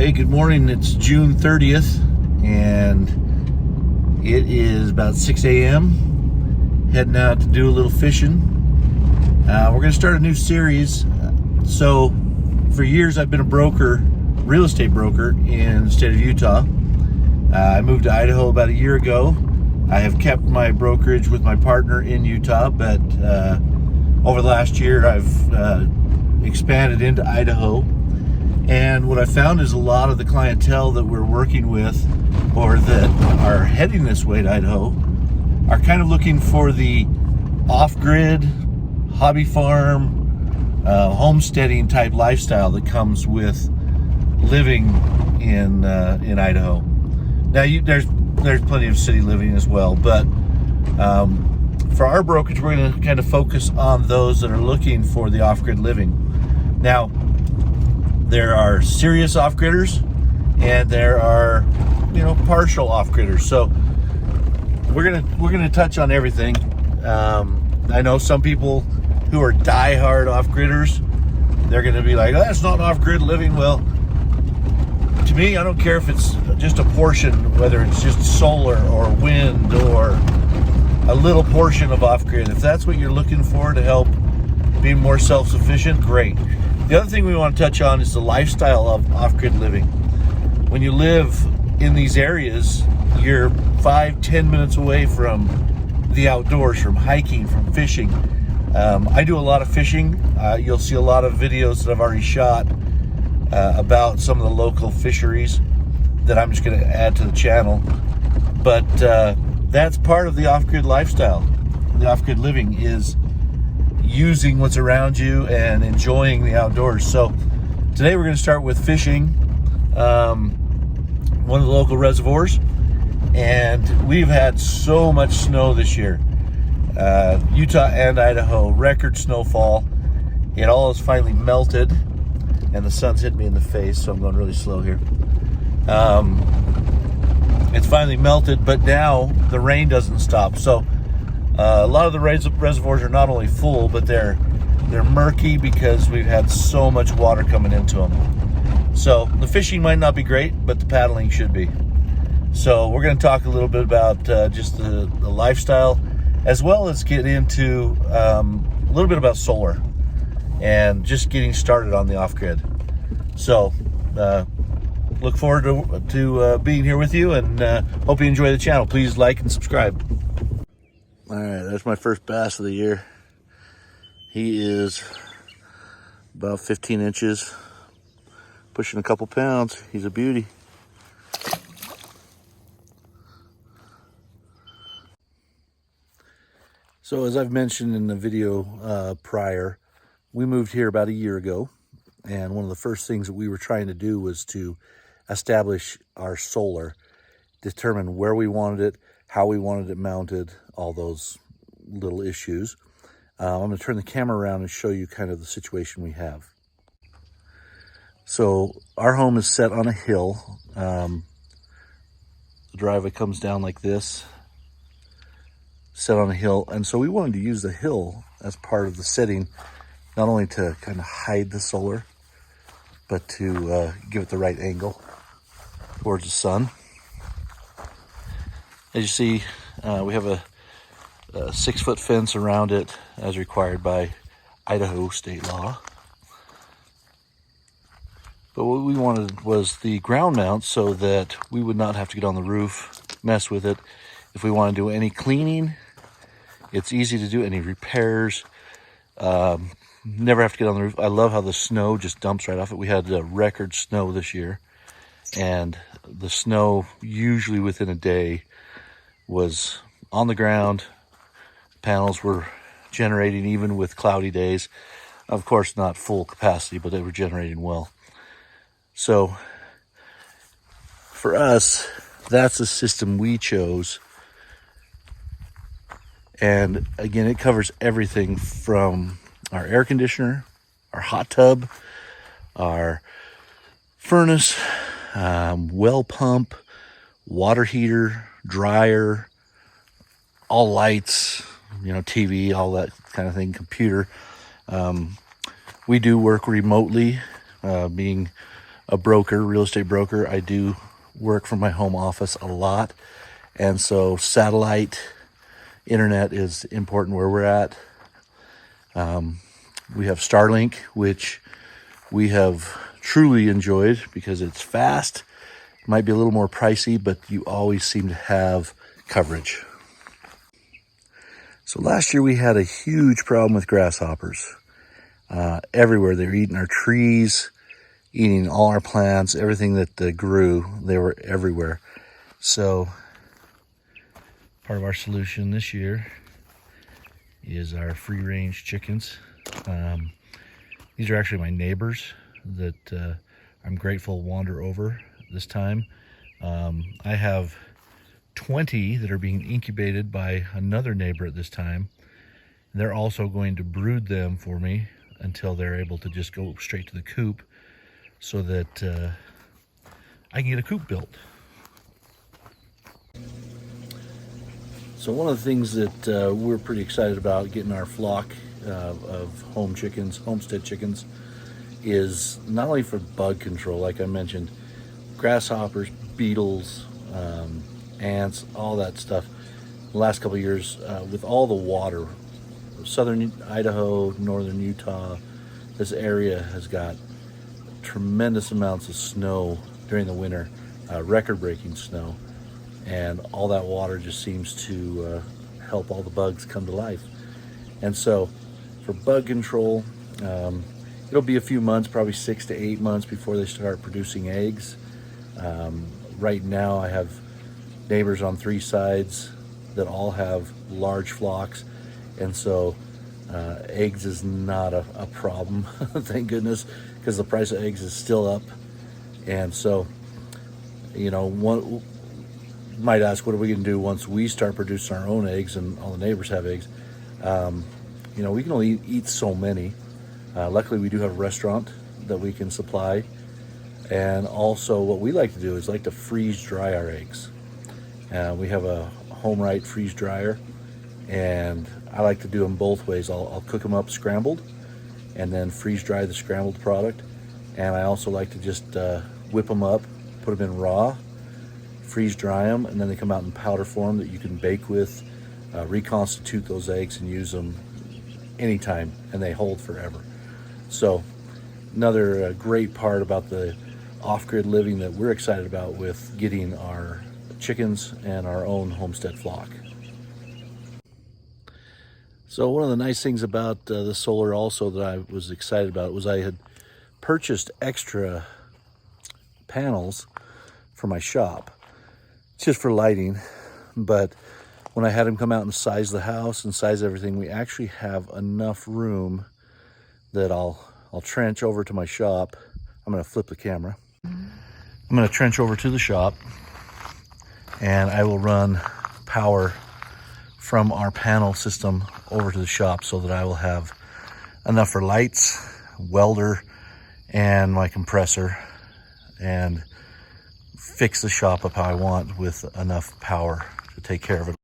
Hey, good morning. It's June 30th, and it is about 6 a.m. Heading out to do a little fishing. We're going to start a new series. So, for years, I've been a broker, real estate broker in the state of Utah. I moved to Idaho about a year ago. I have kept my brokerage with my partner in Utah, but over the last year, I've expanded into Idaho. And what I found is a lot of the clientele that we're working with or that are heading this way to Idaho are kind of looking for the off-grid, hobby farm, homesteading type lifestyle that comes with living in Idaho. Now, there's plenty of city living as well, but for our brokerage, we're going to kind of focus on those that are looking for the off-grid living. Now, there are serious off-gridders and there are, partial off-gridders. So we're gonna touch on everything. I know some people who are die-hard off-gridders, they're gonna be like, oh, that's not off-grid living. Well, to me, I don't care if it's just a portion, whether it's just solar or wind or a little portion of off-grid. If that's what you're looking for to help be more self-sufficient, great. The other thing we want to touch on is the lifestyle of off-grid living. When you live in these areas, you're 5-10 minutes away from the outdoors, from hiking, from fishing. I do a lot of fishing. You'll see a lot of videos that I've already shot about some of the local fisheries that I'm just going to add to the channel. But that's part of the off-grid lifestyle. The off-grid living is using what's around you and enjoying the outdoors. So today we're going to start with fishing one of the local reservoirs, and we've had so much snow this year. Utah and Idaho, record snowfall. It all has finally melted, and the sun's hitting me in the face, so I'm going really slow here. It's finally melted, but now the rain doesn't stop. So a lot of the reservoirs are not only full, but they're murky because we've had so much water coming into them. So the fishing might not be great, but the paddling should be. So we're going to talk a little bit about just the lifestyle, as well as get into a little bit about solar and just getting started on the off-grid. So look forward to being here with you, and hope you enjoy the channel. Please like and subscribe. All right, that's my first bass of the year. He is about 15 inches, pushing a couple pounds. He's a beauty. So as I've mentioned in the video prior, we moved here about a year ago, and one of the first things that we were trying to do was to establish our solar, determine where we wanted it, how we wanted it mounted, all those little issues. I'm going to turn the camera around and show you kind of the situation we have. So our home is set on a hill. The driveway comes down like this, set on a hill. And so we wanted to use the hill as part of the setting, not only to kind of hide the solar, but to give it the right angle towards the sun. As you see, we have a 6-foot fence around it as required by Idaho state law. But what we wanted was the ground mount so that we would not have to get on the roof, mess with it. If we want to do any cleaning, it's easy to do. Any repairs, never have to get on the roof. I love how the snow just dumps right off it. We had record snow this year, and the snow usually within a day was on the ground. Panels were generating even with cloudy days. Of course, not full capacity, but they were generating well. So for us, that's the system we chose. And again, it covers everything from our air conditioner, our hot tub, our furnace, well pump, water heater, dryer, all lights, TV, all that kind of thing, computer. We do work remotely, being a broker, real estate broker. I do work from my home office a lot. And so satellite internet is important where we're at. We have Starlink, which we have truly enjoyed because it's fast. It might be a little more pricey, but you always seem to have coverage. So last year we had a huge problem with grasshoppers. Everywhere. They were eating our trees, eating all our plants, everything that grew. They were everywhere. So part of our solution this year is our free-range chickens. These are actually my neighbors that I'm grateful wander over this time. I have 20 that are being incubated by another neighbor at this time. They're also going to brood them for me until they're able to just go straight to the coop so that I can get a coop built. So one of the things that we're pretty excited about getting our flock of homestead chickens, is not only for bug control, like I mentioned, grasshoppers, beetles, ants, all that stuff. The last couple of years, with all the water, southern Idaho, northern Utah, this area has got tremendous amounts of snow during the winter, record-breaking snow. And all that water just seems to help all the bugs come to life. And so for bug control, it'll be a few months, probably 6 to 8 months before they start producing eggs. Right now I have neighbors on 3 sides that all have large flocks. And so eggs is not a problem, thank goodness, because the price of eggs is still up. And so, you know, one might ask, what are we going to do once we start producing our own eggs and all the neighbors have eggs? You know, we can only eat so many. Luckily, we do have a restaurant that we can supply. And also what we like to do is like to freeze dry our eggs. We have a home-right freeze dryer, and I like to do them both ways. I'll cook them up scrambled and then freeze dry the scrambled product. And I also like to just whip them up, put them in raw, freeze dry them, and then they come out in powder form that you can bake with, reconstitute those eggs and use them anytime, and they hold forever. So another great part about the off-grid living that we're excited about with getting our chickens and our own homestead flock. So one of the nice things about the solar also that I was excited about was I had purchased extra panels for my shop, just for lighting. But when I had him come out and size the house and size everything, we actually have enough room that I'll trench over to my shop. I'm going to flip the camera. I'm going to trench over to the shop, and I will run power from our panel system over to the shop so that I will have enough for lights, welder, and my compressor, and fix the shop up how I want with enough power to take care of it.